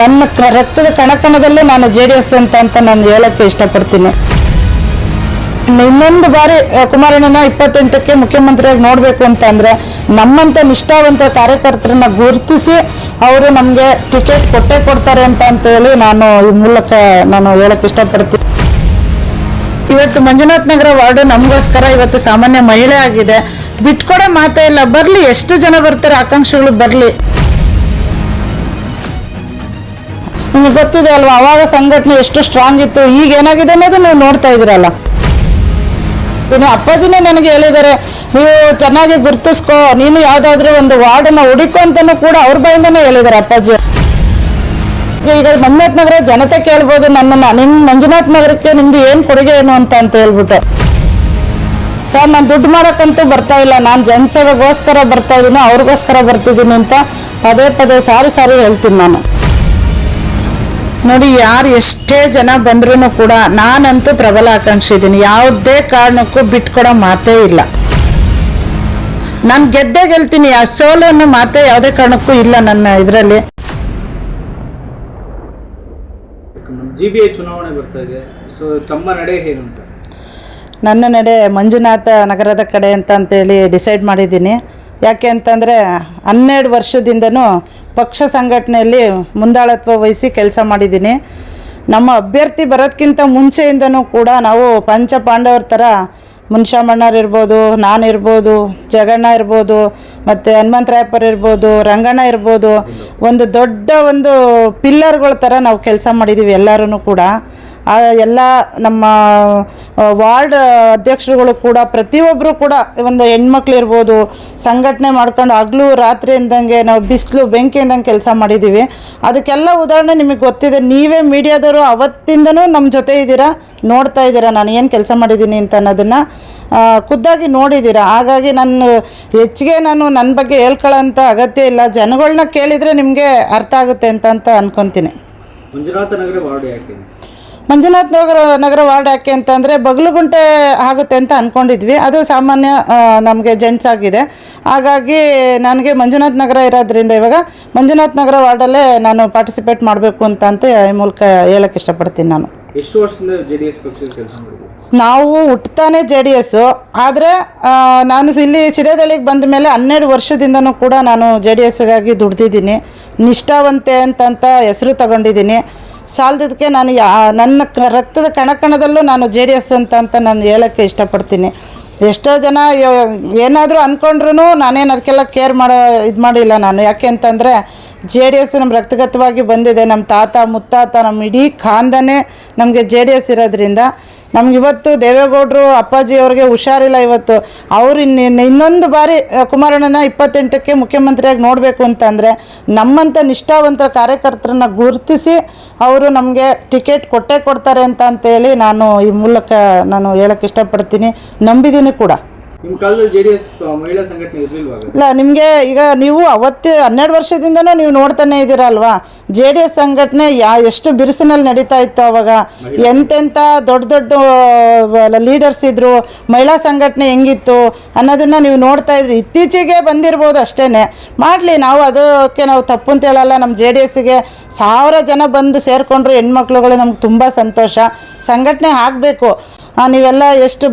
ನನ್ನ ರಕ್ತದ ಕಣಕಣದಲ್ಲೂ ನಾನು JDS ಅಂತ ನಾನು ಹೇಳಕ್ಕೆ ಇಷ್ಟಪಡ್ತೀನಿ. ಇನ್ನೊಂದು ಬಾರಿ ಕುಮಾರಣ್ಣನ 28ಕ್ಕೆ ಮುಖ್ಯಮಂತ್ರಿಯಾಗಿ ನೋಡಬೇಕು ಅಂತಂದರೆ ನಮ್ಮಂಥ ನಿಷ್ಠಾವಂತ ಕಾರ್ಯಕರ್ತರನ್ನ ಗುರುತಿಸಿ ಅವರು ನಮಗೆ ಟಿಕೆಟ್ ಕೊಟ್ಟೇ ಕೊಡ್ತಾರೆ ಅಂತ ಹೇಳಿ ನಾನು ಈ ಮೂಲಕ ನಾನು ಹೇಳಕ್ಕೆ ಇಷ್ಟಪಡ್ತೀನಿ. ಇವತ್ತು ಮಂಜುನಾಥ್ ನಗರ ವಾರ್ಡು ನಮಗೋಸ್ಕರ ಇವತ್ತು ಸಾಮಾನ್ಯ ಮಹಿಳೆ ಆಗಿದೆ. ಬಿಟ್ಕೊಡೋ ಮಾತೇ ಇಲ್ಲ. ಬರಲಿ, ಎಷ್ಟು ಜನ ಬರ್ತಾರೆ ಆಕಾಂಕ್ಷಿಗಳು ಬರಲಿ. ನಿಮಗೆ ಗೊತ್ತಿದೆ ಅಲ್ವಾ, ಅವಾಗ ಸಂಘಟನೆ ಎಷ್ಟು ಸ್ಟ್ರಾಂಗ್ ಇತ್ತು, ಈಗ ಏನಾಗಿದೆ ಅನ್ನೋದು ನೀವು ನೋಡ್ತಾ ಇದ್ದೀರಲ್ಲ. ಅಪ್ಪಾಜಿನೇ ನನಗೆ ಹೇಳಿದ್ದಾರೆ, ನೀವು ಚೆನ್ನಾಗಿ ಗುರುತಿಸ್ಕೋ, ನೀನು ಯಾವುದಾದ್ರೂ ಒಂದು ವಾರ್ಡನ್ನು ಹುಡುಕೋ ಅಂತಲೂ ಕೂಡ ಅವ್ರ ಬಾಯಿಂದನೇ ಹೇಳಿದ್ದಾರೆ ಅಪ್ಪಾಜಿ. ಈಗ ಮಂಜುನಾಥ್ ನಗರ ಜನತೆ ಕೇಳ್ಬೋದು ನನ್ನನ್ನು, ನಿಮ್ಮ ಮಂಜುನಾಥ್ ನಗರಕ್ಕೆ ನಿಮ್ದು ಏನು ಕೊಡುಗೆ ಏನು ಅಂತ ಹೇಳ್ಬಿಟ್ಟು. ಸರ್, ನಾನು ದುಡ್ಡು ಮಾಡೋಕ್ಕಂತೂ ಬರ್ತಾ ಇಲ್ಲ, ನಾನು ಜನಸೇವೆಗೋಸ್ಕರ ಬರ್ತಾ ಇದ್ದೀನಿ, ಅವ್ರಿಗೋಸ್ಕರ ಬರ್ತಿದ್ದೀನಿ ಅಂತ ಪದೇ ಪದೇ ಸಾರಿ ಹೇಳ್ತೀನಿ ನಾನು. ನೋಡಿ, ಯಾರು ಎಷ್ಟೇ ಜನ ಬಂದ್ರೂ ಕೂಡ ನಾನಂತೂ ಪ್ರಬಲ ಆಕಾಂಕ್ಷಿ ಇದ್ದೀನಿ. ಯಾವುದೇ ಕಾರಣಕ್ಕೂ ಬಿಟ್ಕೊಡೋ ಮಾತೇ ಇಲ್ಲ. ನಾನು ಗೆದ್ದೇ ಗೆಲ್ತೀನಿ, ಆ ಸೋಲು ಅನ್ನೋ ಮಾತೇ ಯಾವುದೇ ಕಾರಣಕ್ಕೂ ಇಲ್ಲ ನನ್ನ ಇದರಲ್ಲಿ. GBA ಚುನಾವಣೆ ಬರ್ತಾ ಇದೆ, ಸೊ ತಮ್ಮ ನಡೆ ಏನು ಅಂತ? ನನ್ನ ನಡೆ ಮಂಜುನಾಥ ನಗರದ ಕಡೆ ಅಂತೇಳಿ ಡಿಸೈಡ್ ಮಾಡಿದ್ದೀನಿ. ಯಾಕೆ ಅಂತಂದರೆ 12 ವರ್ಷದಿಂದನೂ ಪಕ್ಷ ಸಂಘಟನೆಯಲ್ಲಿ ಮುಂದಾಳತ್ವ ವಹಿಸಿ ಕೆಲಸ ಮಾಡಿದ್ದೀನಿ. ನಮ್ಮ ಅಭ್ಯರ್ಥಿ ಬರೋದಕ್ಕಿಂತ ಮುಂಚೆಯಿಂದನೂ ಕೂಡ ನಾವು ಪಂಚ ಪಾಂಡವರ ಥರ ಮುನ್ಷಾಮಣ್ಣರು ಇರ್ಬೋದು, ನಾನಿರ್ಬೋದು, ಜಗಣ್ಣ ಇರ್ಬೋದು, ಮತ್ತು ಹನುಮಂತರಾಯಪ್ಪರು ಇರ್ಬೋದು, ರಂಗಣ್ಣ ಇರ್ಬೋದು, ಒಂದು ದೊಡ್ಡ ಒಂದು ಪಿಲ್ಲರ್ಗಳ ಥರ ನಾವು ಕೆಲಸ ಮಾಡಿದ್ದೀವಿ ಎಲ್ಲರೂ ಕೂಡ. ಎಲ್ಲ ನಮ್ಮ ವಾರ್ಡ್ ಅಧ್ಯಕ್ಷರುಗಳು ಕೂಡ ಪ್ರತಿಯೊಬ್ಬರು ಕೂಡ ಒಂದು ಹೆಣ್ಮಕ್ಳು ಇರ್ಬೋದು ಸಂಘಟನೆ ಮಾಡ್ಕೊಂಡು ಹಗಲು ರಾತ್ರಿ ಅಂದಂಗೆ ನಾವು ಬಿಸಿಲು ಬೆಂಕಿ ಅಂದಂಗೆ ಕೆಲಸ ಮಾಡಿದ್ದೀವಿ. ಅದಕ್ಕೆಲ್ಲ ಉದಾಹರಣೆ ನಿಮಗೆ ಗೊತ್ತಿದೆ. ನೀವೇ ಮೀಡಿಯಾದವರು ಅವತ್ತಿಂದನೂ ನಮ್ಮ ಜೊತೆ ಇದ್ದೀರಾ, ನೋಡ್ತಾ ಇದ್ದೀರಾ ನಾನು ಏನು ಕೆಲಸ ಮಾಡಿದ್ದೀನಿ ಅಂತ ಅನ್ನೋದನ್ನು ಖುದ್ದಾಗಿ ನೋಡಿದ್ದೀರಾ. ಹಾಗಾಗಿ ಹೆಚ್ಚಿಗೆ ನಾನು ನನ್ನ ಬಗ್ಗೆ ಹೇಳ್ಕೊಳ್ಳೋಂಥ ಅಗತ್ಯ ಇಲ್ಲ. ಜನಗಳನ್ನ ಕೇಳಿದರೆ ನಿಮಗೆ ಅರ್ಥ ಆಗುತ್ತೆ ಅಂತ ಅನ್ಕೊತೀನಿ. ಮಂಜುನಾಥ ನಗರ ವಾರ್ಡ್ ಯಾಕೆ? ಮಂಜುನಾಥ್ ನಗರ ವಾರ್ಡ್ ಯಾಕೆ ಅಂತಂದರೆ ಬಗಲುಗುಂಟೆ ಆಗುತ್ತೆ ಅಂತ ಅಂದ್ಕೊಂಡಿದ್ವಿ. ಅದು ಸಾಮಾನ್ಯ ನಮಗೆ ಜೆಂಟ್ಸ್ ಆಗಿದೆ. ಹಾಗಾಗಿ ನನಗೆ ಮಂಜುನಾಥ್ ನಗರ ಇರೋದ್ರಿಂದ ಇವಾಗ ಮಂಜುನಾಥ್ ನಗರ ವಾರ್ಡಲ್ಲೇ ನಾನು ಪಾರ್ಟಿಸಿಪೇಟ್ ಮಾಡಬೇಕು ಅಂತ ಈ ಮೂಲಕ ಹೇಳೋಕ್ಕೆ ಇಷ್ಟಪಡ್ತೀನಿ. ನಾನು ಎಷ್ಟು ವರ್ಷದಿಂದ JDS ಪಕ್ಷದ ಕೆಲಸ ಮಾಡಿದ್ವಿ? ನಾವು ಹುಟ್ಟುತ್ತಾನೆ JDS, ಆದರೆ ನಾನು ಇಲ್ಲಿ ಸಿಡೇದಳ್ಳಿಗೆ ಬಂದ ಮೇಲೆ 12 ವರ್ಷದಿಂದನೂ ಕೂಡ ನಾನು JDSಗಾಗಿ ದುಡ್ದಿದ್ದೀನಿ. ನಿಷ್ಠಾವಂತೆ ಅಂತ ಹೆಸರು ತಗೊಂಡಿದ್ದೀನಿ. ಸಾಲದಕ್ಕೆ ನಾನು ನನ್ನ ರಕ್ತದ ಕಣಕಣದಲ್ಲೂ ನಾನು JDS ಅಂತ ನಾನು ಹೇಳೋಕ್ಕೆ ಇಷ್ಟಪಡ್ತೀನಿ. ಎಷ್ಟೋ ಜನ ಏನಾದರೂ ಅಂದ್ಕೊಂಡ್ರೂ ನಾನೇನು ಅದಕ್ಕೆಲ್ಲ ಕೇರ್ ಮಾಡಿಲ್ಲ ನಾನು. ಯಾಕೆ ಅಂತಂದರೆ JDS ನಮ್ಮ ರಕ್ತಗತವಾಗಿ ಬಂದಿದೆ. ನಮ್ಮ ತಾತ ಮುತ್ತಾತ ನಮ್ಮ ಇಡೀ ಖಾನ್ದಾನೇ ನಮಗೆ JDS ಇರೋದ್ರಿಂದ ನಮಗಿವತ್ತು ದೇವೇಗೌಡರು ಅಪ್ಪಾಜಿಯವ್ರಿಗೆ ಹುಷಾರಿಲ್ಲ. ಇವತ್ತು ಅವರು ಇನ್ನೊಂದು ಬಾರಿ ಕುಮಾರಣ್ಣನ 28ಕ್ಕೆ ಮುಖ್ಯಮಂತ್ರಿಯಾಗಿ ನೋಡಬೇಕು ಅಂತಂದರೆ ನಮ್ಮಂಥ ನಿಷ್ಠಾವಂತ ಕಾರ್ಯಕರ್ತರನ್ನ ಗುರುತಿಸಿ ಅವರು ನಮಗೆ ಟಿಕೆಟ್ ಕೊಟ್ಟೇ ಕೊಡ್ತಾರೆ ಅಂತೇಳಿ ನಾನು ಈ ಮೂಲಕ ನಾನು ಹೇಳೋಕ್ಕೆ ಇಷ್ಟಪಡ್ತೀನಿ. ನಂಬಿದ್ದೀನಿ ಕೂಡ. ನಿಮ್ಮ ಕಾಲದಲ್ಲಿ JDS ಮಹಿಳಾ ಸಂಘಟನೆ ಇರಲಿಲ್ವಾ? ಇಲ್ಲ, ನಿಮಗೆ ಈಗ ನೀವು ಅವತ್ತು 12 ವರ್ಷದಿಂದನೂ ನೀವು ನೋಡ್ತಾನೆ ಇದ್ದೀರಾ ಅಲ್ವಾ, JDS ಸಂಘಟನೆ ಎಷ್ಟು ಬಿರುಸಿನಲ್ಲಿ ನಡೀತಾ ಇತ್ತು. ಅವಾಗ ಎಂತೆಂಥ ದೊಡ್ಡ ಲೀಡರ್ಸ್ ಇದ್ದರು, ಮಹಿಳಾ ಸಂಘಟನೆ ಹೆಂಗಿತ್ತು ಅನ್ನೋದನ್ನು ನೀವು ನೋಡ್ತಾ ಇದ್ರಿ. ಇತ್ತೀಚೆಗೆ ಬಂದಿರ್ಬೋದು ಅಷ್ಟೇ, ಮಾಡಲಿ, ನಾವು ಅದಕ್ಕೆ ನಾವು ತಪ್ಪು ಅಂತ ಹೇಳಲ್ಲ. ನಮ್ಮ JDSಗೆ 1000 ಜನ ಬಂದು ಸೇರಿಕೊಂಡ್ರು ಹೆಣ್ಮಕ್ಳುಗಳು, ನಮ್ಗೆ ತುಂಬ ಸಂತೋಷ. ಸಂಘಟನೆ ಆಗಬೇಕು. ನೀವೆಲ್ಲ ಎಷ್ಟು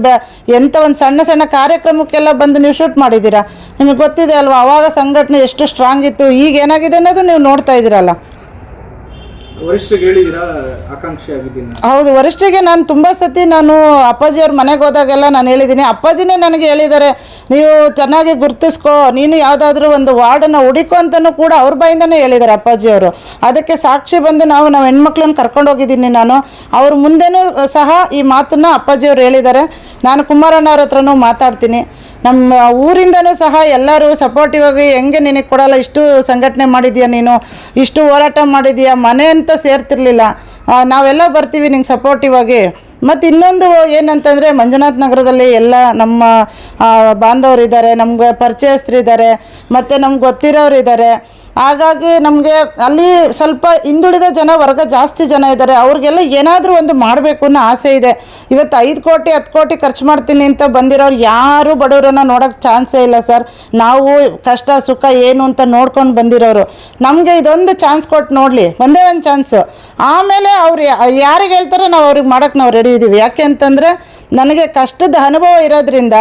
ಎಂಥ ಒಂದು ಸಣ್ಣ ಕಾರ್ಯಕ್ರಮಕ್ಕೆಲ್ಲ ಬಂದು ನೀವು ಶೂಟ್ ಮಾಡಿದ್ದೀರಾ. ನಿಮಗೆ ಗೊತ್ತಿದೆ ಅಲ್ವಾ, ಅವಾಗ ಸಂಘಟನೆ ಎಷ್ಟು ಸ್ಟ್ರಾಂಗ್ ಇತ್ತು, ಈಗ ಏನಾಗಿದೆ ಅನ್ನೋದು ನೀವು ನೋಡ್ತಾ ಇದ್ದೀರಲ್ಲ. ವರಿಷ್ಠರಿಗೆ ಹೇಳಿದ್ದೀರಾ ಆಕಾಂಕ್ಷಿ ಆಗಿದ್ದೀನಿ? ಹೌದು, ವರಿಷ್ಠರಿಗೆ ನಾನು ತುಂಬ ಸತಿ ನಾನು ಅಪ್ಪಾಜಿಯವ್ರ ಮನೆಗೆ ಹೋದಾಗೆಲ್ಲ ನಾನು ಹೇಳಿದ್ದೀನಿ. ಅಪ್ಪಾಜಿನೇ ನನಗೆ ಹೇಳಿದ್ದಾರೆ, ನೀವು ಚೆನ್ನಾಗಿ ಗುರುತಿಸ್ಕೋ, ನೀನು ಯಾವುದಾದ್ರೂ ಒಂದು ವಾರ್ಡನ್ನು ಹುಡುಕೋ ಅಂತಲೂ ಕೂಡ ಅವ್ರ ಬಾಯಿಂದನೇ ಹೇಳಿದ್ದಾರೆ ಅಪ್ಪಾಜಿಯವರು. ಅದಕ್ಕೆ ಸಾಕ್ಷಿ ಬಂದು ನಾವು ಹೆಣ್ಮಕ್ಳನ್ನ ಕರ್ಕೊಂಡು ಹೋಗಿದ್ದೀನಿ ನಾನು. ಅವ್ರ ಮುಂದೆನೂ ಸಹ ಈ ಮಾತನ್ನು ಅಪ್ಪಾಜಿಯವರು ಹೇಳಿದ್ದಾರೆ. ನಾನು ಕುಮಾರಣ್ಣವ್ರ ಹತ್ರನೂ ಮಾತಾಡ್ತೀನಿ. ನಮ್ಮ ಊರಿಂದನೂ ಸಹ ಎಲ್ಲರೂ ಸಪೋರ್ಟಿವ್ ಆಗಿ, ಹೆಂಗೆ ನಿನಗೆ ಕೊಡಲ್ಲ, ಇಷ್ಟು ಸಂಘಟನೆ ಮಾಡಿದ್ದೀಯಾ, ನೀನು ಇಷ್ಟು ಹೋರಾಟ ಮಾಡಿದ್ದೀಯಾ, ಮನೆ ಅಂತ ಸೇರ್ತಿರ್ಲಿಲ್ಲ, ನಾವೆಲ್ಲ ಬರ್ತೀವಿ ನಿಂಗೆ ಸಪೋರ್ಟಿವ್ ಆಗಿ. ಮತ್ತು ಇನ್ನೊಂದು ಏನಂತಂದರೆ ಮಂಜುನಾಥ್ ನಗರದಲ್ಲಿ ಎಲ್ಲ ನಮ್ಮ ಬಾಂಧವರಿದ್ದಾರೆ, ನಮಗೆ ಪರಿಚಯಸ್ಥರಿದ್ದಾರೆ, ಮತ್ತು ನಮ್ಗೆ ಗೊತ್ತಿರೋರು ಇದ್ದಾರೆ. ಹಾಗಾಗಿ ನಮಗೆ ಅಲ್ಲಿ ಸ್ವಲ್ಪ ಹಿಂದುಳಿದ ಜನ ವರ್ಗ ಜಾಸ್ತಿ ಜನ ಇದ್ದಾರೆ, ಅವ್ರಿಗೆಲ್ಲ ಏನಾದರೂ ಒಂದು ಮಾಡಬೇಕು ಅನ್ನೋ ಆಸೆ ಇದೆ. ಇವತ್ತು 5 ಕೋಟಿ 10 ಕೋಟಿ ಖರ್ಚು ಮಾಡ್ತೀನಿ ಅಂತ ಬಂದಿರೋರು ಯಾರೂ ಬಡವರನ್ನು ನೋಡೋಕ್ಕೆ ಚಾನ್ಸೇ ಇಲ್ಲ ಸರ್. ನಾವು ಕಷ್ಟ ಸುಖ ಏನು ಅಂತ ನೋಡ್ಕೊಂಡು ಬಂದಿರೋರು. ನಮಗೆ ಇದೊಂದು ಚಾನ್ಸ್ ಕೊಟ್ಟು ನೋಡಲಿ, ಒಂದೇ ಒಂದು ಚಾನ್ಸು. ಆಮೇಲೆ ಅವ್ರು ಯಾರಿಗೆ ಹೇಳ್ತಾರೆ ನಾವು ಅವ್ರಿಗೆ ಮಾಡೋಕ್ಕೆ ನಾವು ರೆಡಿ ಇದ್ದೀವಿ. ಯಾಕೆ ಅಂತಂದರೆ ನನಗೆ ಕಷ್ಟದ ಅನುಭವ ಇರೋದ್ರಿಂದ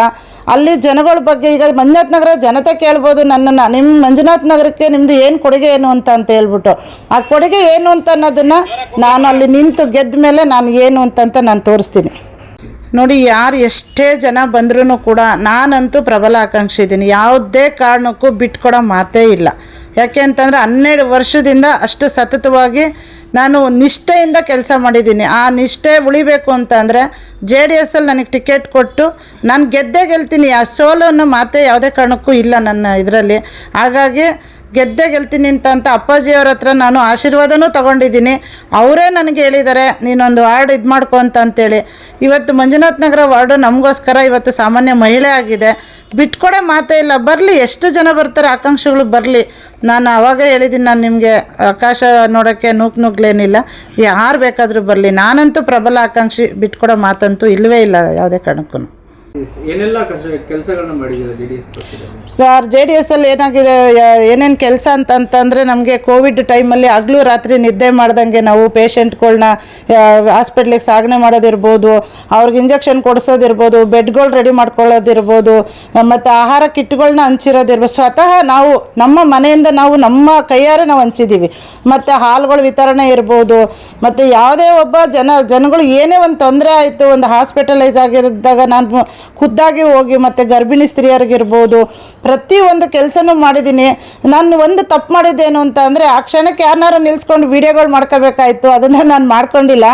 ಅಲ್ಲಿ ಜನಗಳ ಬಗ್ಗೆ ಈಗ ಮಂಜುನಾಥ ನಗರ ಜನತೆ ಕೇಳ್ಬೋದು ನನ್ನನ್ನು, ನಿಮ್ಮ ಮಂಜುನಾಥ ನಗರಕ್ಕೆ ನಿಮ್ಮದು ಏನು ಕೊಡುಗೆ ಏನು ಅಂತ ಹೇಳ್ಬಿಟ್ಟು. ಆ ಕೊಡುಗೆ ಏನು ಅಂತ ಅನ್ನೋದನ್ನು ನಾನು ಅಲ್ಲಿ ನಿಂತು ಗೆದ್ದ ಮೇಲೆ ನಾನು ಏನು ಅಂತ ನಾನು ತೋರಿಸ್ತೀನಿ. ನೋಡಿ, ಯಾರು ಎಷ್ಟೇ ಜನ ಬಂದ್ರೂ ಕೂಡ ನಾನಂತೂ ಪ್ರಬಲ ಆಕಾಂಕ್ಷಿ ಇದ್ದೀನಿ. ಯಾವುದೇ ಕಾರಣಕ್ಕೂ ಬಿಟ್ಕೊಡೋ ಮಾತೇ ಇಲ್ಲ. ಯಾಕೆ ಅಂತಂದರೆ 12 ವರ್ಷದಿಂದ ಅಷ್ಟು ಸತತವಾಗಿ ನಾನು ನಿಷ್ಠೆಯಿಂದ ಕೆಲಸ ಮಾಡಿದ್ದೀನಿ. ಆ ನಿಷ್ಠೆ ಉಳಿಬೇಕು ಅಂತಂದರೆ JDS ಅಲ್ಲಿ ನನಗೆ ಟಿಕೆಟ್ ಕೊಟ್ಟು ನಾನು ಗೆದ್ದೇ ಗೆಲ್ತೀನಿ. ಆ ಸೋಲು ಅನ್ನೋ ಮಾತೇ ಯಾವುದೇ ಕಾರಣಕ್ಕೂ ಇಲ್ಲ ನನ್ನ ಇದರಲ್ಲಿ. ಹಾಗಾಗಿ ಗೆದ್ದೇ ಗೆಲ್ತೀನಿ ಅಂತ ಅಪ್ಪಾಜಿಯವ್ರ ಹತ್ರ ನಾನು ಆಶೀರ್ವಾದನೂ ತೊಗೊಂಡಿದ್ದೀನಿ. ಅವರೇ ನನಗೆ ಹೇಳಿದ್ದಾರೆ ನೀನೊಂದು ವಾರ್ಡ್ ಇದು ಮಾಡ್ಕೊ ಅಂತೇಳಿ. ಇವತ್ತು ಮಂಜುನಾಥ ನಗರ ವಾರ್ಡು ನಮಗೋಸ್ಕರ ಇವತ್ತು ಸಾಮಾನ್ಯ ಮಹಿಳೆ ಆಗಿದೆ. ಬಿಟ್ಕೊಡೋ ಮಾತೇ ಇಲ್ಲ. ಬರಲಿ, ಎಷ್ಟು ಜನ ಬರ್ತಾರೆ ಆಕಾಂಕ್ಷಿಗಳು ಬರಲಿ. ನಾನು ಆವಾಗೇ ಹೇಳಿದ್ದೀನಿ, ನಾನು ನಿಮಗೆ ಆಕಾಶ ನೋಡೋಕ್ಕೆ ನುಗ್ಲೇನಿಲ್ಲ, ಯಾರು ಬೇಕಾದರೂ ಬರಲಿ. ನಾನಂತೂ ಪ್ರಬಲ ಆಕಾಂಕ್ಷಿ, ಬಿಟ್ಕೊಡೋ ಮಾತಂತೂ ಇಲ್ಲವೇ ಇಲ್ಲ ಯಾವುದೇ ಕಾರಣಕ್ಕೂ. ಏನೆಲ್ಲ ಕೆಲಸಗಳನ್ನ ಮಾಡಿದ್ದೀರಾ JDS ಪಕ್ಷದಲ್ಲಿ? ಸರ್, JDS ಅಲ್ಲಿ ಏನಾಗಿದೆ, ಏನೇನು ಕೆಲಸ ಅಂತಂದರೆ ನಮಗೆ ಕೋವಿಡ್ ಟೈಮಲ್ಲಿ ಹಗಲು ರಾತ್ರಿ ನಿದ್ದೆ ಮಾಡ್ದಂಗೆ ನಾವು ಪೇಷಂಟ್ಗಳ್ನ ಹಾಸ್ಪಿಟ್ಲಿಗೆ ಸಾಗಣೆ ಮಾಡೋದಿರ್ಬೋದು, ಅವ್ರಿಗೆ ಇಂಜೆಕ್ಷನ್ ಕೊಡಿಸೋದಿರ್ಬೋದು, ಬೆಡ್ಗಳು ರೆಡಿ ಮಾಡ್ಕೊಳ್ಳೋದಿರ್ಬೋದು, ಮತ್ತು ಆಹಾರ ಕಿಟ್ಗಳನ್ನ ಹಂಚಿರೋದಿರ್ಬೋದು. ಸ್ವತಃ ನಾವು ನಮ್ಮ ಮನೆಯಿಂದ ನಾವು ನಮ್ಮ ಕೈಯಾರೆ ನಾವು ಹಂಚಿದ್ದೀವಿ. ಮತ್ತು ಹಾಲುಗಳ ವಿತರಣೆ ಇರ್ಬೋದು, ಮತ್ತು ಯಾವುದೇ ಒಬ್ಬ ಜನಗಳು ಏನೇ ಒಂದು ತೊಂದರೆ ಆಯಿತು, ಒಂದು ಹಾಸ್ಪಿಟಲೈಸ್ ಆಗಿದ್ದಾಗ ನಾನು ಖುದ್ದಾಗಿ ಹೋಗಿ ಮತ್ತು ಗರ್ಭಿಣಿ ಸ್ತ್ರೀಯರಿಗಿರ್ಬೋದು ಪ್ರತಿಯೊಂದು ಕೆಲಸನೂ ಮಾಡಿದ್ದೀನಿ. ನಾನು ಒಂದು ತಪ್ಪು ಮಾಡಿದ್ದೇನು ಅಂತ ಅಂದರೆ ಆ ಕ್ಷಣಕ್ಕೆ ಯಾರನ್ನಾರು ನಿಲ್ಲಿಸ್ಕೊಂಡು ವೀಡಿಯೋಗಳು ಮಾಡ್ಕೋಬೇಕಾಯ್ತು, ಅದನ್ನು ನಾನು ಮಾಡ್ಕೊಂಡಿಲ್ಲ.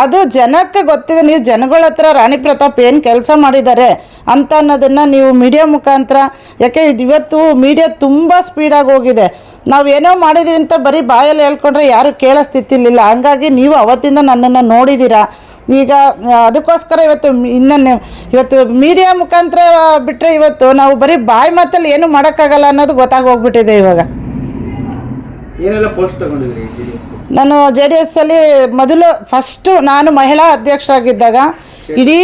ಅದು ಜನಕ್ಕೆ ಗೊತ್ತಿದೆ. ನೀವು ಜನಗಳ ಹತ್ರ ರಾಣಿ ಪ್ರತಾಪ್ ಏನು ಕೆಲಸ ಮಾಡಿದ್ದಾರೆ ಅಂತ ಅನ್ನೋದನ್ನು ನೀವು ಮೀಡಿಯಾ ಮುಖಾಂತರ, ಯಾಕೆ ಇವತ್ತು ಮೀಡಿಯಾ ತುಂಬ ಸ್ಪೀಡಾಗಿ ಹೋಗಿದೆ. ನಾವು ಏನೋ ಮಾಡಿದ್ದೀವಿ ಅಂತ ಬರೀ ಬಾಯಲ್ಲಿ ಹೇಳ್ಕೊಂಡ್ರೆ ಯಾರು ಕೇಳೋ ಸ್ಥಿತಿಲಿಲ್ಲ. ಹಂಗಾಗಿ ನೀವು ಅವತ್ತಿಂದ ನನ್ನನ್ನು ನೋಡಿದ್ದೀರಾ. ಈಗ ಅದಕ್ಕೋಸ್ಕರ ಇವತ್ತು ಮೀಡಿಯಾ ಮುಖಾಂತರ ಬಿಟ್ಟರೆ ಇವತ್ತು ನಾವು ಬರೀ ಬಾಯಿ ಮಾತಲ್ಲಿ ಏನು ಮಾಡೋಕ್ಕಾಗಲ್ಲ ಅನ್ನೋದು ಗೊತ್ತಾಗೋಗ್ಬಿಟ್ಟಿದೆ ಇವಾಗ. ಏನೆಲ್ಲ ಪೋಸ್ಟ್ ತಗೊಂಡಿದ್ರಿ ನಾನು JDS ಅಲ್ಲಿ ಫಸ್ಟು ನಾನು ಮಹಿಳಾ ಅಧ್ಯಕ್ಷರಾಗಿದ್ದಾಗ ಇಡೀ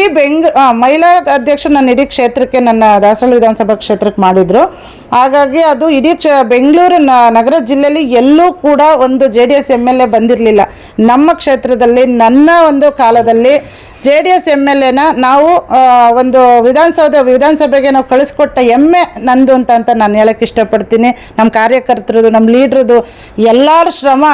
ಮಹಿಳಾ ಅಧ್ಯಕ್ಷರು ನನ್ನ ಇಡೀ ಕ್ಷೇತ್ರಕ್ಕೆ, ನನ್ನ ದಾಸರಳ್ಳಿ ವಿಧಾನಸಭಾ ಕ್ಷೇತ್ರಕ್ಕೆ ಮಾಡಿದರು. ಹಾಗಾಗಿ ಅದು ಇಡೀ ಬೆಂಗಳೂರು ನಗರ ಜಿಲ್ಲೆಯಲ್ಲಿ ಎಲ್ಲೂ ಕೂಡ ಒಂದು JDS MLA ಬಂದಿರಲಿಲ್ಲ. ನಮ್ಮ ಕ್ಷೇತ್ರದಲ್ಲಿ ನನ್ನ ಒಂದು ಕಾಲದಲ್ಲಿ JDS MLAನ ನಾವು ಒಂದು ವಿಧಾನಸಭೆಗೆ ನಾವು ಕಳಿಸ್ಕೊಟ್ಟ ಹೆಮ್ಮೆ ನಂದು ಅಂತ ನಾನು ಹೇಳೋಕ್ಕೆ ಇಷ್ಟಪಡ್ತೀನಿ. ನಮ್ಮ ಕಾರ್ಯಕರ್ತರದು, ನಮ್ಮ ಲೀಡ್ರದು ಎಲ್ಲರ ಶ್ರಮ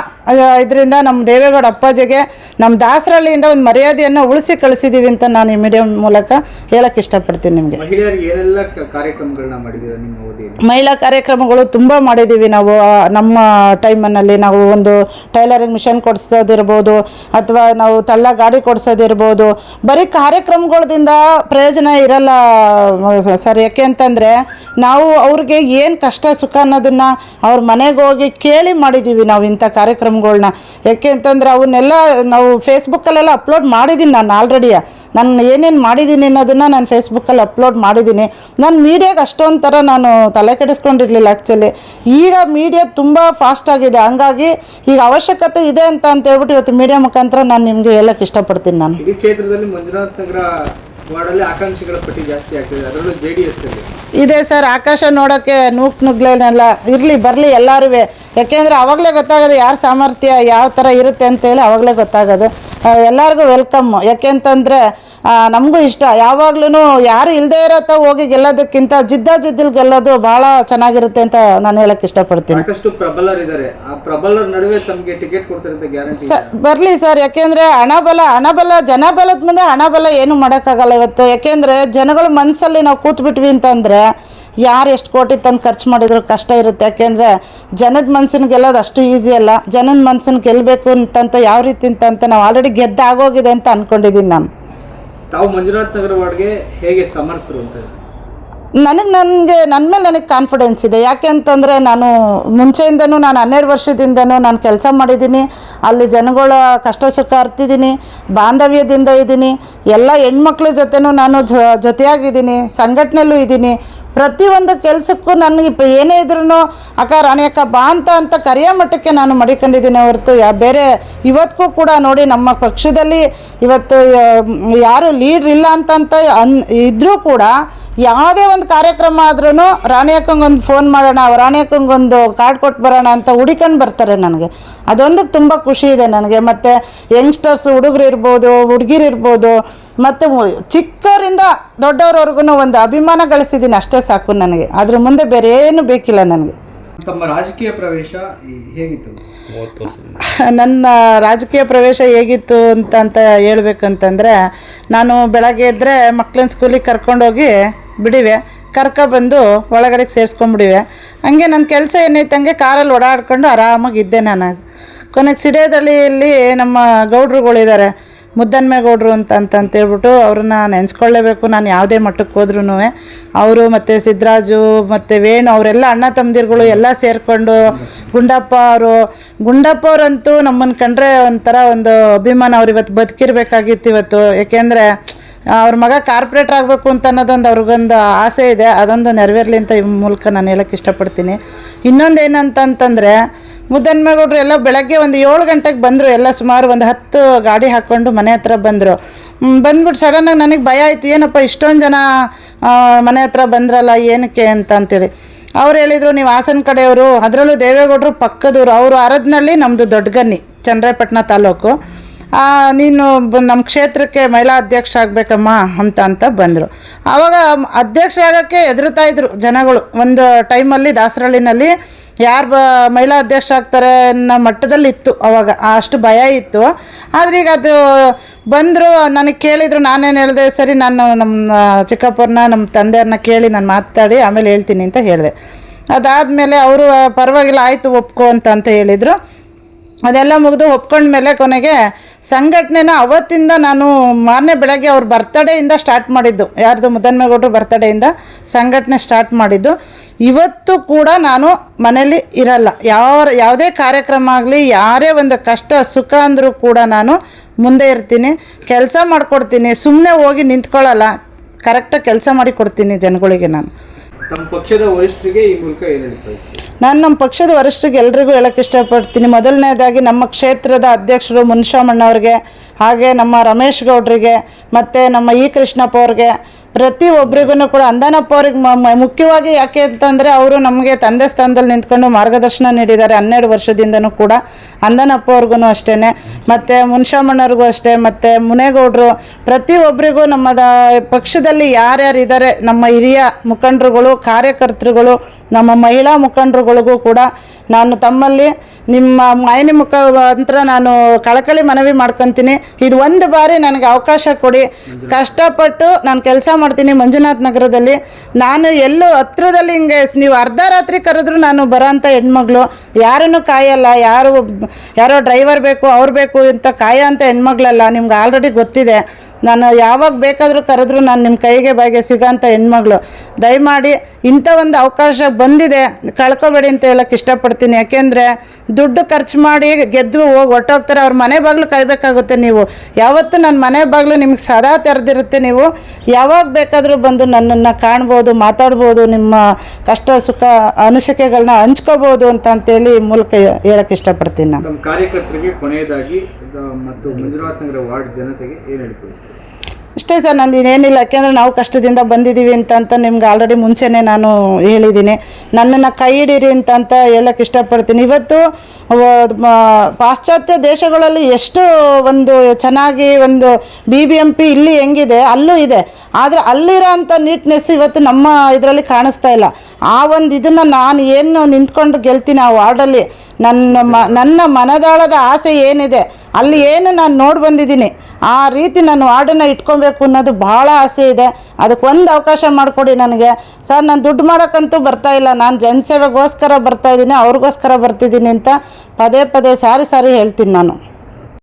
ಇದರಿಂದ ನಮ್ಮ ದೇವೇಗೌಡ ಅಪ್ಪಾಜಿಗೆ ನಮ್ಮ ದಾಸರಳ್ಳಿಯಿಂದ ಒಂದು ಮರ್ಯಾದೆಯನ್ನು ಉಳಿಸಿ ಕಳಿಸಿದ್ದೀವಿ ಅಂತ ನಾನು ಈ ಮೀಡಿಯಾ ಮೂಲಕ ಹೇಳೋಕ್ಕೆ ಇಷ್ಟಪಡ್ತೀನಿ. ನಿಮಗೆ ಮಹಿಳೆಯರಿಗೆ ಏನೆಲ್ಲ ಕಾರ್ಯಕ್ರಮಗಳನ್ನ ಮಾಡಿದ್ದೀರಾ ನಿಮ್ಮ ಅವಧಿಯಲ್ಲಿ? ಮಹಿಳಾ ಕಾರ್ಯಕ್ರಮಗಳು ತುಂಬ ಮಾಡಿದ್ದೀವಿ ನಾವು. ನಮ್ಮ ಟೈಮಲ್ಲಿ ನಾವು ಒಂದು ಟೈಲರಿಂಗ್ ಮಿಷನ್ ಕೊಡಿಸೋದಿರ್ಬೋದು, ಅಥವಾ ನಾವು ತಳ್ಳ ಗಾಡಿ ಕೊಡಿಸೋದಿರ್ಬೋದು. ಬರೀ ಕಾರ್ಯಕ್ರಮಗಳದಿಂದ ಪ್ರಯೋಜನ ಇರಲ್ಲ ಸರ್. ಯಾಕೆ ಅಂತಂದರೆ ನಾವು ಅವ್ರಿಗೆ ಏನು ಕಷ್ಟ ಸುಖ ಅನ್ನೋದನ್ನು ಅವ್ರ ಮನೆಗೆ ಹೋಗಿ ಕೇಳಿ ಮಾಡಿದ್ದೀವಿ ನಾವು ಇಂಥ ಕಾರ್ಯಕ್ರಮಗಳ್ನ. ಯಾಕೆ ಅಂತಂದರೆ ಅವನ್ನೆಲ್ಲ ನಾವು ಫೇಸ್ಬುಕ್ಕಲ್ಲೆಲ್ಲ ಅಪ್ಲೋಡ್ ಮಾಡಿದ್ದೀನಿ. ನಾನು ಆಲ್ರೆಡಿ ನಾನು ಏನೇನು ಮಾಡಿದ್ದೀನಿ ಅನ್ನೋದನ್ನು ನಾನು ಫೇಸ್ಬುಕ್ಕಲ್ಲಿ ಅಪ್ಲೋಡ್ ಮಾಡಿದ್ದೀನಿ. ನಾನು ಮೀಡಿಯಾಗೆ ಅಷ್ಟೊಂಥರ ನಾನು ತಲೆ ಕೆಡಿಸ್ಕೊಂಡಿರಲಿಲ್ಲ ಆ್ಯಕ್ಚುಲಿ. ಈಗ ಮೀಡಿಯಾ ತುಂಬ ಫಾಸ್ಟ್ ಆಗಿದೆ. ಹಂಗಾಗಿ ಈಗ ಅವಶ್ಯಕತೆ ಇದೆ ಅಂತ ಹೇಳ್ಬಿಟ್ಟು ಇವತ್ತು ಮೀಡಿಯಾ ಮುಖಾಂತರ ನಾನು ನಿಮಗೆ ಹೇಳೋಕ್ಕೆ ಇಷ್ಟಪಡ್ತೀನಿ. ನಾನು ಈ ಕ್ಷೇತ್ರದಲ್ಲಿ ಮಂಜುನಾಥ ನಗರ ವಾರ್ಡಲ್ಲಿ ಆಕಾಂಕ್ಷಿಗಳ ಪಟ್ಟಿ ಜಾಸ್ತಿ ಆಗ್ತಿದೆ, ಅದರಲ್ಲೂ JDS ಅಲ್ಲಿ ಇದೆ ಸರ್. ಆಕಾಶ ನೋಡೋಕ್ಕೆ ನುಗ್ಲೇನೆಲ್ಲ ಬರಲಿ ಎಲ್ಲರೂ. ಯಾಕೆಂದರೆ ಆವಾಗಲೇ ಗೊತ್ತಾಗೋದು ಯಾರ ಸಾಮರ್ಥ್ಯ ಯಾವ ಥರ ಇರುತ್ತೆ ಅಂತೇಳಿ ಆವಾಗಲೇ ಗೊತ್ತಾಗೋದು. ಎಲ್ಲರಿಗೂ ವೆಲ್ಕಮ್. ಯಾಕೆಂತಂದರೆ ನಮಗೂ ಇಷ್ಟ. ಯಾವಾಗ್ಲೂ ಯಾರು ಇಲ್ಲದೆ ಇರೋತ್ತ ಹೋಗಿ ಗೆಲ್ಲೋದಕ್ಕಿಂತ ಜಿದ್ದಲ್ಲಿ ಗೆಲ್ಲೋದು ಭಾಳ ಚೆನ್ನಾಗಿರುತ್ತೆ ಅಂತ ನಾನು ಹೇಳೋಕ್ಕೆ ಇಷ್ಟಪಡ್ತೀನಿ. ಸಾಕಷ್ಟು ಪ್ರಬಲರಿದ್ದಾರೆ, ಆ ಪ್ರಬಲರ ನಡುವೆ ತಮಗೆ ಟಿಕೆಟ್ ಕೊಡ್ತಾರೆ ಗ್ಯಾರಂಟಿ ಬರಲಿ ಸರ್. ಯಾಕೆಂದರೆ ಹಣಬಲ ಜನಬಲದ ಮುಂದೆ ಹಣಬಲ ಏನು ಮಾಡೋಕ್ಕಾಗಲ್ಲ ಇವತ್ತು. ಯಾಕೆಂದರೆ ಜನಗಳ ಮನಸ್ಸಲ್ಲಿ ನಾವು ಕೂತ್ಬಿಟ್ವಿ ಅಂತಂದರೆ ಯಾರು ಎಷ್ಟು ಕೋಟಿ ತಂದು ಖರ್ಚು ಮಾಡಿದ್ರು ಕಷ್ಟ ಇರುತ್ತೆ. ಯಾಕೆಂದರೆ ಜನದ ಮನಸ್ಸನ್ನು ಗೆಲ್ಲೋದು ಅಷ್ಟು ಈಸಿ ಅಲ್ಲ. ಜನದ ಮನಸ್ಸನ್ನು ಗೆಲ್ಲಬೇಕು ಅಂತ ಯಾವ ರೀತಿ ಅಂತ ನಾವು ಆಲ್ರೆಡಿ ಗೆದ್ದಾಗೋಗಿದೆ ಅಂತ ಅಂದ್ಕೊಂಡಿದ್ದೀನಿ ನಾನು. ತಾವು ಮಂಜುನಾಥ ನಗರ ವಾರ್ಡ್ಗೆ ಹೇಗೆ ಸಮರ್ಥರು ಅಂತ? ನನ್ನ ಮೇಲೆ ನನಗೆ ಕಾನ್ಫಿಡೆನ್ಸ್ ಇದೆ. ಯಾಕೆ ಅಂತಂದರೆ ನಾನು ಮುಂಚೆಯಿಂದನೂ ನಾನು 12 ವರ್ಷದಿಂದನೂ ನಾನು ಕೆಲಸ ಮಾಡಿದ್ದೀನಿ. ಅಲ್ಲಿ ಜನಗಳ ಕಷ್ಟ ಸುಖ ಅರ್ತಿದ್ದೀನಿ, ಬಾಂಧವ್ಯದಿಂದ ಇದ್ದೀನಿ. ಎಲ್ಲ ಹೆಣ್ಮಕ್ಳ ಜೊತೆನೂ ನಾನು ಜೊತೆಯಾಗಿದ್ದೀನಿ, ಸಂಘಟನೆಯಲ್ಲೂ ಇದ್ದೀನಿ. ಪ್ರತಿಯೊಂದು ಕೆಲಸಕ್ಕೂ ನನಗೆ ಏನೇ ಇದ್ರೂ ಅಕ್ಕ ರಾಣಿ ಅಕ್ಕ ಬಾ ಅಂತ ಕರೆಯೋ ಮಟ್ಟಕ್ಕೆ ನಾನು ಮಡಿಕೊಂಡಿದ್ದೀನಿ ಹೊರತು ಬೇರೆ ಇವತ್ತಿಗೂ ಕೂಡ ನೋಡಿ ನಮ್ಮ ಪಕ್ಷದಲ್ಲಿ ಇವತ್ತು ಯಾರು ಲೀಡ್ರ್ ಇಲ್ಲ ಅಂತ ಇದ್ದರೂ ಕೂಡ ಯಾವುದೇ ಒಂದು ಕಾರ್ಯಕ್ರಮ ಆದ್ರೂ ರಾಣಿ ಅಕ್ಕಂಗೊಂದು ಫೋನ್ ಮಾಡೋಣ, ರಾಣಿ ಅಕ್ಕಂಗೊಂದು ಕಾರ್ಡ್ ಕೊಟ್ಟು ಬರೋಣ ಅಂತ ಹುಡಿಕೊಂಡು ಬರ್ತಾರೆ. ನನಗೆ ಅದೊಂದು ತುಂಬ ಖುಷಿ ಇದೆ ನನಗೆ. ಮತ್ತು ಯಂಗ್ಸ್ಟರ್ಸ್ ಹುಡುಗರು ಇರ್ಬೋದು, ಹುಡುಗಿರು ಇರ್ಬೋದು, ಮತ್ತು ಚಿಕ್ಕವರಿಂದ ದೊಡ್ಡವ್ರವ್ರಿಗೂ ಒಂದು ಅಭಿಮಾನ ಗಳಿಸಿದ್ದೀನಿ, ಅಷ್ಟೇ ಸಾಕು ನನಗೆ. ಅದ್ರ ಮುಂದೆ ಬೇರೆ ಏನು ಬೇಕಿಲ್ಲ ನನಗೆ. ತಮ್ಮ ರಾಜಕೀಯ ಪ್ರವೇಶ ಹೇಗಿತ್ತು? ನನ್ನ ರಾಜಕೀಯ ಪ್ರವೇಶ ಹೇಗಿತ್ತು ಅಂತ ಹೇಳ್ಬೇಕಂತಂದರೆ, ನಾನು ಬೆಳಗ್ಗೆ ಎದ್ದರೆ ಮಕ್ಳನ್ನ ಸ್ಕೂಲಿಗೆ ಕರ್ಕೊಂಡೋಗಿ ಬಿಡಿವೆ, ಕರ್ಕೊಬಂದು ಒಳಗಡೆ ಸೇರಿಸ್ಕೊಂಡ್ಬಿಡಿವೆ. ಹಂಗೆ ನನ್ನ ಕೆಲಸ ಏನೈತೆ ಹಂಗೆ ಕಾರಲ್ಲಿ ಓಡಾಡ್ಕೊಂಡು ಆರಾಮಾಗಿದ್ದೆ ನಾನು. ಕೊನೆಗೆ ಸಿಡೇದಳ್ಳಿಯಲ್ಲಿ ನಮ್ಮ ಗೌಡ್ರುಗಳಿದ್ದಾರೆ, ಮುದ್ದನ್ಮೇಗೌಡರು ಅಂತೇಳ್ಬಿಟ್ಟು ಅವ್ರನ್ನ ನೆನೆಸ್ಕೊಳ್ಳೇಬೇಕು. ನಾನು ಯಾವುದೇ ಮಟ್ಟಕ್ಕೆ ಹೋದ್ರೂ ಅವರು ಮತ್ತು ಸಿದ್ದರಾಜು ಮತ್ತು ವೇಣು ಅವರೆಲ್ಲ ಅಣ್ಣ ತಮ್ಮದಿರುಗಳು ಎಲ್ಲ ಸೇರಿಕೊಂಡು ಗುಂಡಪ್ಪ ಅವರಂತೂ ನಮ್ಮನ್ನು ಕಂಡ್ರೆ ಒಂಥರ ಒಂದು ಅಭಿಮಾನ. ಅವ್ರು ಇವತ್ತು ಬದುಕಿರ್ಬೇಕಾಗಿತ್ತು ಇವತ್ತು. ಏಕೆಂದರೆ ಅವ್ರ ಮಗ ಕಾರ್ಪೊರೇಟ್ರ್ ಆಗಬೇಕು ಅಂತ ಅನ್ನೋದೊಂದು ಅವ್ರಿಗೊಂದು ಆಸೆ ಇದೆ. ಅದೊಂದು ನೆರವೇರಲಿ ಅಂತ ಈ ಮೂಲಕ ನಾನು ಹೇಳೋಕ್ಕೆ ಇಷ್ಟಪಡ್ತೀನಿ. ಇನ್ನೊಂದು ಏನಂತಂದರೆ, ಮುದ್ದನ್ಮೇಗೌಡರು ಎಲ್ಲ ಬೆಳಗ್ಗೆ ಒಂದು 7 ಗಂಟೆಗೆ ಬಂದರು. ಎಲ್ಲ ಸುಮಾರು ಒಂದು 10 ಗಾಡಿ ಹಾಕ್ಕೊಂಡು ಮನೆ ಹತ್ರ ಬಂದರು. ಬಂದ್ಬಿಟ್ಟು ಸಡನ್ನಾಗಿ ನನಗೆ ಭಯ ಆಯಿತು, ಏನಪ್ಪ ಇಷ್ಟೊಂದು ಜನ ಮನೆ ಹತ್ರ ಬಂದ್ರಲ್ಲ ಏನಕ್ಕೆ ಅಂತೇಳಿ. ಅವ್ರು ಹೇಳಿದರು, ನೀವು ಹಾಸನ ಕಡೆಯವರು, ಅದರಲ್ಲೂ ದೇವೇಗೌಡರು ಪಕ್ಕದವರು, ಅವರು ಹರದನಹಳ್ಳಿ, ನಮ್ಮದು ದೊಡ್ಡಗನ್ನಿ, ಚನ್ನರಾಯಪಟ್ಟಣ ತಾಲೂಕು. ನೀನು ನಮ್ಮ ಕ್ಷೇತ್ರಕ್ಕೆ ಮಹಿಳಾ ಅಧ್ಯಕ್ಷ ಆಗಬೇಕಮ್ಮ ಅಂತ ಬಂದರು. ಆವಾಗ ಅಧ್ಯಕ್ಷರಾಗೋಕ್ಕೆ ಹೆದರ್ತಾಯಿದ್ರು ಜನಗಳು. ಒಂದು ಟೈಮಲ್ಲಿ ದಾಸರಳ್ಳಿನಲ್ಲಿ ಯಾರು ಮಹಿಳಾ ಅಧ್ಯಕ್ಷ ಆಗ್ತಾರೆ ಅನ್ನೋ ಮಟ್ಟದಲ್ಲಿ ಇತ್ತು ಅವಾಗ, ಅಷ್ಟು ಭಯ ಇತ್ತು. ಆದರೆ ಈಗ ಅದು ಬಂದರು, ನನಗೆ ಕೇಳಿದರು. ನಾನೇನು ಹೇಳಿದೆ, ಸರಿ ನಾನು ನಮ್ಮ ಚಿಕ್ಕಪ್ಪವ್ರನ್ನ ನಮ್ಮ ತಂದೆಯವ್ರನ್ನ ಕೇಳಿ ನಾನು ಮಾತಾಡಿ ಆಮೇಲೆ ಹೇಳ್ತೀನಿ ಅಂತ ಹೇಳಿದೆ. ಅದಾದಮೇಲೆ ಅವರು ಪರವಾಗಿಲ್ಲ ಆಯಿತು ಒಪ್ಕೊ ಅಂತ ಹೇಳಿದರು. ಅದೆಲ್ಲ ಮುಗಿದು ಒಪ್ಕೊಂಡ್ಮೇಲೆ ಕೊನೆಗೆ ಸಂಘಟನೆನ ಅವತ್ತಿಂದ ನಾನು ಮಾರನೇ ಬೆಳಗ್ಗೆ ಅವ್ರ ಬರ್ತಡೇಯಿಂದ ಸ್ಟಾರ್ಟ್ ಮಾಡಿದ್ದು. ಯಾರ್ದು? ಮುದ್ದನ್ಮೇಗೌಡರು ಬರ್ತಡೇಯಿಂದ ಸಂಘಟನೆ ಸ್ಟಾರ್ಟ್ ಮಾಡಿದ್ದು. ಇವತ್ತು ಕೂಡ ನಾನು ಮನೇಲಿ ಇರಲ್ಲ. ಯಾವುದೇ ಕಾರ್ಯಕ್ರಮ ಆಗಲಿ, ಯಾರೇ ಒಂದು ಕಷ್ಟ ಸುಖ ಅಂದರೂ ಕೂಡ ನಾನು ಮುಂದೆ ಇರ್ತೀನಿ, ಕೆಲಸ ಮಾಡಿಕೊಡ್ತೀನಿ. ಸುಮ್ಮನೆ ಹೋಗಿ ನಿಂತ್ಕೊಳ್ಳಲ್ಲ, ಕರೆಕ್ಟಾಗಿ ಕೆಲಸ ಮಾಡಿ ಕೊಡ್ತೀನಿ ಜನಗಳಿಗೆ ನಾನು. ನಮ್ಮ ಪಕ್ಷದ ವರಿಷ್ಠರಿಗೆ ಈ ಮೂಲಕ ಏನು ಹೇಳ್ತಾ? ನಾನು ನಮ್ಮ ಪಕ್ಷದ ವರಿಷ್ಠರಿಗೆ ಎಲ್ರಿಗೂ ಹೇಳೋಕ್ಕೆ ಇಷ್ಟಪಡ್ತೀನಿ. ಮೊದಲನೇದಾಗಿ ನಮ್ಮ ಕ್ಷೇತ್ರದ ಅಧ್ಯಕ್ಷರು ಮುನ್ಷಾಮಣ್ಣವ್ರಿಗೆ, ಹಾಗೆ ನಮ್ಮ ರಮೇಶ್ ಗೌಡ್ರಿಗೆ, ಮತ್ತು ನಮ್ಮ ಕೃಷ್ಣಪ್ಪ ಅವ್ರಿಗೆ, ಪ್ರತಿಯೊಬ್ಬರಿಗೂ ಕೂಡ ಅಂದನಪ್ಪ ಅವ್ರಿಗೆ ಮುಖ್ಯವಾಗಿ ಯಾಕೆ ಅಂತಂದರೆ ಅವರು ನಮಗೆ ತಂದೆ ಸ್ಥಾನದಲ್ಲಿ ನಿಂತ್ಕೊಂಡು ಮಾರ್ಗದರ್ಶನ ನೀಡಿದ್ದಾರೆ 12 ವರ್ಷದಿಂದನೂ ಕೂಡ. ಅಂದನಪ್ಪ ಅವ್ರಿಗೂ ಅಷ್ಟೇ, ಮತ್ತು ಮುನ್ಷಾಮಣ್ಣವ್ರಿಗೂ ಅಷ್ಟೇ, ಮತ್ತು ಮುನೇಗೌಡರು, ಪ್ರತಿಯೊಬ್ಬರಿಗೂ ನಮ್ಮ ಪಕ್ಷದಲ್ಲಿ ಯಾರ್ಯಾರು ಇದ್ದಾರೆ, ನಮ್ಮ ಹಿರಿಯ ಮುಖಂಡರುಗಳು, ಕಾರ್ಯಕರ್ತರುಗಳು, ನಮ್ಮ ಮಹಿಳಾ ಮುಖಂಡರುಗಳಿಗೂ ಕೂಡ ನಾನು ತಮ್ಮಲ್ಲಿ ನಿಮ್ಮ ಮಾಯನಿ ಮುಖಾಂತರ ನಾನು ಕಳಕಳಿ ಮನವಿ ಮಾಡ್ಕೊತೀನಿ. ಇದು ಒಂದು ಬಾರಿ ನನಗೆ ಅವಕಾಶ ಕೊಡಿ. ಕಷ್ಟಪಟ್ಟು ನಾನು ಕೆಲಸ ಮಾಡ್ತೀನಿ ಮಂಜುನಾಥ್ ನಗರದಲ್ಲಿ. ನಾನು ಎಲ್ಲೂ ಹತ್ರದಲ್ಲಿ ಹಿಂಗೆ ನೀವು ಅರ್ಧ ರಾತ್ರಿ ಕರೆದ್ರೂ ನಾನು ಬರೋಂಥ ಹೆಣ್ಮಗಳು, ಯಾರನ್ನು ಕಾಯಲ್ಲ. ಯಾರೋ ಡ್ರೈವರ್ ಬೇಕು ಅವ್ರು ಬೇಕು ಅಂತ ಕಾಯೋ ಅಂಥ ಹೆಣ್ಮಗಳಲ್ಲ. ನಿಮ್ಗೆ ಆಲ್ರೆಡಿ ಗೊತ್ತಿದೆ. ನಾನು ಯಾವಾಗ ಬೇಕಾದರೂ ಕರೆದ್ರೂ ನಾನು ನಿಮ್ಮ ಕೈಗೆ ಬಾಯಿಗೆ ಸಿಗೋಂಥ ಹೆಣ್ಮಗಳು. ದಯಮಾಡಿ ಇಂಥ ಒಂದು ಅವಕಾಶ ಬಂದಿದೆ, ಕಳ್ಕೊಬೇಡಿ ಅಂತ ಹೇಳೋಕ್ಕೆ ಇಷ್ಟಪಡ್ತೀನಿ. ಯಾಕೆಂದರೆ ದುಡ್ಡು ಖರ್ಚು ಮಾಡಿ ಗೆದ್ದು ಹೋಗಿ ಹೊಟ್ಟೋಗ್ತಾರೆ, ಅವ್ರ ಮನೆ ಬಾಗಿಲು ಕಾಯಬೇಕಾಗುತ್ತೆ. ನೀವು ಯಾವತ್ತೂ ನನ್ನ ಮನೆ ಬಾಗಿಲು ನಿಮ್ಗೆ ಸದಾ ತೆರೆದಿರುತ್ತೆ. ನೀವು ಯಾವಾಗ ಬೇಕಾದರೂ ಬಂದು ನನ್ನನ್ನು ಕಾಣ್ಬೋದು, ಮಾತಾಡ್ಬೋದು, ನಿಮ್ಮ ಕಷ್ಟ ಸುಖ ಅನಿಸಿಕೆಗಳನ್ನ ಹಂಚ್ಕೋಬೋದು ಅಂತೇಳಿ ಈ ಮೂಲಕ ಹೇಳೋಕ್ಕೆ ಇಷ್ಟಪಡ್ತೀನಿ. ನಾನು ನಮ್ಮ ಕಾರ್ಯಕರ್ತರಿಗೆ ಕೊನೆಯದಾಗಿ ಮತ್ತು ಮಂಜುನಾಥ ನಗರ ವಾರ್ಡ್ ಜನತೆಗೆ ಏನು ಹೇಳ್ತೀವಿ? ಅಷ್ಟೇ ಸರ್, ನಂದು ಏನಿಲ್ಲ. ಯಾಕೆಂದರೆ ನಾವು ಕಷ್ಟದಿಂದ ಬಂದಿದ್ದೀವಿ ಅಂತ ನಿಮ್ಗೆ ಆಲ್ರೆಡಿ ಮುಂಚೆನೇ ನಾನು ಹೇಳಿದ್ದೀನಿ. ನನ್ನನ್ನು ಕೈ ಹಿಡೀರಿ ಅಂತ ಹೇಳೋಕ್ಕೆ ಇಷ್ಟಪಡ್ತೀನಿ. ಇವತ್ತು ಪಾಶ್ಚಾತ್ಯ ದೇಶಗಳಲ್ಲಿ ಎಷ್ಟು ಒಂದು ಚೆನ್ನಾಗಿ ಒಂದು BBMP ಇಲ್ಲಿ ಹೆಂಗಿದೆ ಅಲ್ಲೂ ಇದೆ. ಆದರೆ ಅಲ್ಲಿರೋ ಅಂಥ ನೀಟ್ನೆಸ್ ಇವತ್ತು ನಮ್ಮ ಇದರಲ್ಲಿ ಕಾಣಿಸ್ತಾ ಇಲ್ಲ. ಆ ಒಂದು ಇದನ್ನು ನಾನು ಏನು ನಿಂತ್ಕೊಂಡು ಗೆಲ್ತೀನಿ ಆ ವಾರ್ಡಲ್ಲಿ, ನನ್ನ ಮನದಾಳದ ಆಸೆ ಏನಿದೆ ಅಲ್ಲಿ ಏನು ನಾನು ನೋಡಿ ಬಂದಿದ್ದೀನಿ, ಆ ರೀತಿ ನಾನು ವಾರ್ಡನ್ನು ಇಟ್ಕೊಬೇಕು ಅನ್ನೋದು ಭಾಳ ಆಸೆ ಇದೆ. ಅದಕ್ಕೊಂದು ಅವಕಾಶ ಮಾಡಿಕೊಡಿ ನನಗೆ. ಸರ್, ನಾನು ದುಡ್ಡು ಮಾಡೋಕ್ಕಂತೂ ಬರ್ತಾಯಿಲ್ಲ, ನಾನು ಜನಸೇವೆಗೋಸ್ಕರ ಬರ್ತಾಯಿದ್ದೀನಿ, ಅವ್ರಿಗೋಸ್ಕರ ಬರ್ತಿದ್ದೀನಿ ಅಂತ ಪದೇ ಸಾರಿ ಹೇಳ್ತೀನಿ ನಾನು.